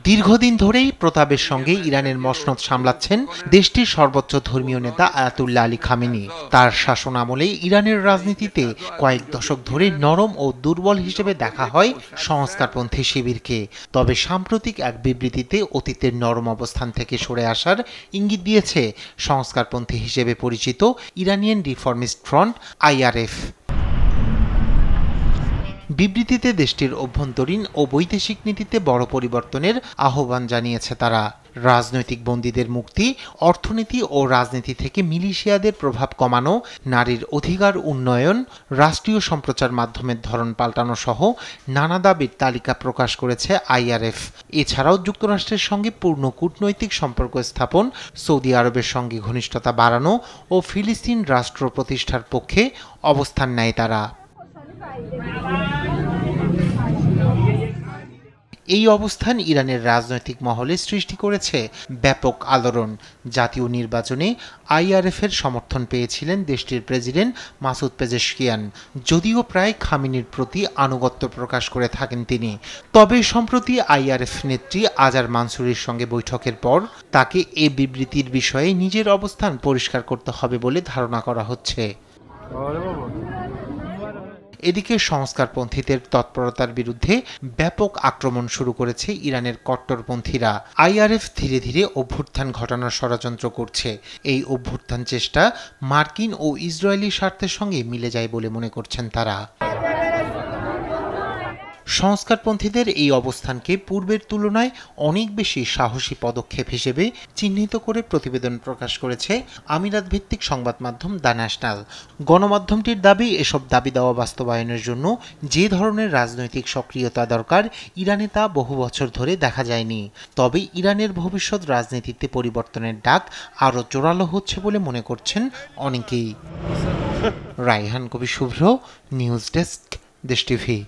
দীর্ঘদিন ধরেই প্রতাপের সঙ্গে ইরানের মসনদ সামলাচ্ছেন দেশটির সর্বোচ্চ ধর্মীয় নেতা আয়াতুল্লাহ আলী খামেনি। তার শাসন আমলে ইরানের রাজনীতিতে কয়েক দশক ধরে নরম ও দুর্বল হিসেবে দেখা হয় সংস্কারপন্থী শিবিরকে। তবে সাম্প্রতিক এক বিবৃতিতে অতীতের নরম অবস্থান থেকে সরে আসার ইঙ্গিত দিয়েছে সংস্কারপন্থী হিসেবে পরিচিত ইরানিয়ান রিফর্মিস্ট ফ্রন্ট IRF। বিবৃতিতে দেশটির অভ্যন্তরীণ ও বৈদেশিক নীতিতে বড় পরিবর্তনের আহ্বান জানিয়েছে তারা। রাজনৈতিক বন্দীদের মুক্তি, অর্থনীতি ও রাজনীতি থেকে মিলিশিয়াদের প্রভাব কমানো, নারীর অধিকার উন্নয়ন, রাষ্ট্রীয় সম্প্রচার মাধ্যমের ধরন পাল্টানো সহ নানা দাবির তালিকা প্রকাশ করেছে IRF। এছাড়াও যুক্তরাষ্ট্রের সঙ্গে পূর্ণ কূটনৈতিক সম্পর্ক স্থাপন, সৌদি আরবের সঙ্গে ঘনিষ্ঠতা বাড়ানো ও ফিলিস্তিন রাষ্ট্র প্রতিষ্ঠার পক্ষে অবস্থান নেয় তারা। এই অবস্থান ইরানের রাজনৈতিক মহলে সৃষ্টি করেছে ব্যাপক আলোড়ন। জাতীয় নির্বাচনে IRF-এর সমর্থন পেয়েছিলেন দেশটির প্রেসিডেন্ট মাসুদ পেজেশকিয়ান, যদিও প্রায় খামেনির প্রতি আনুগত্য প্রকাশ করে থাকেন তিনি। তবে সম্প্রতি IRF নেত্রী আজার মানসুরির সঙ্গে বৈঠকের পর তাকে এ বিবৃতির বিষয়ে নিজের অবস্থান পরিষ্কার করতে হবে বলে ধারণা করা হচ্ছে। এদিকে সংস্কারপন্থীদের তৎপরতার বিরুদ্ধে ব্যাপক আক্রমণ শুরু করেছে ইরানের কট্টরপন্থীরা। IRF ধীরে ধীরে অভ্যুত্থান ঘটানোর ষড়যন্ত্র করছে। এই অভ্যুত্থান চেষ্টা মার্কিন ও ইসরায়েলি স্বার্থের সঙ্গে মিলে যায় বলে মনে করছেন তারা। সংস্কারপন্থীদের এই অবস্থানকে পূর্বের তুলনায় অনেক বেশি সাহসী পদক্ষেপ হিসেবে চিহ্নিত করে প্রতিবেদন প্রকাশ করেছে আমিরাত ভিত্তিক সংবাদ মাধ্যম দ্য ন্যাশনাল। গণমাধ্যমটির দাবি, এসব দাবি দেওয়া বাস্তবায়নের জন্য যে ধরনের রাজনৈতিক সক্রিয়তা দরকার ইরানে তা বহু বছর ধরে দেখা যায়নি। তবে ইরানের ভবিষ্যৎ রাজনীতিতে পরিবর্তনের ডাক আরও জোরালো হচ্ছে বলে মনে করছেন অনেকেই। রায়হান কবি শুভ্র, নিউজ ডেস্ক, দেশ টিভি।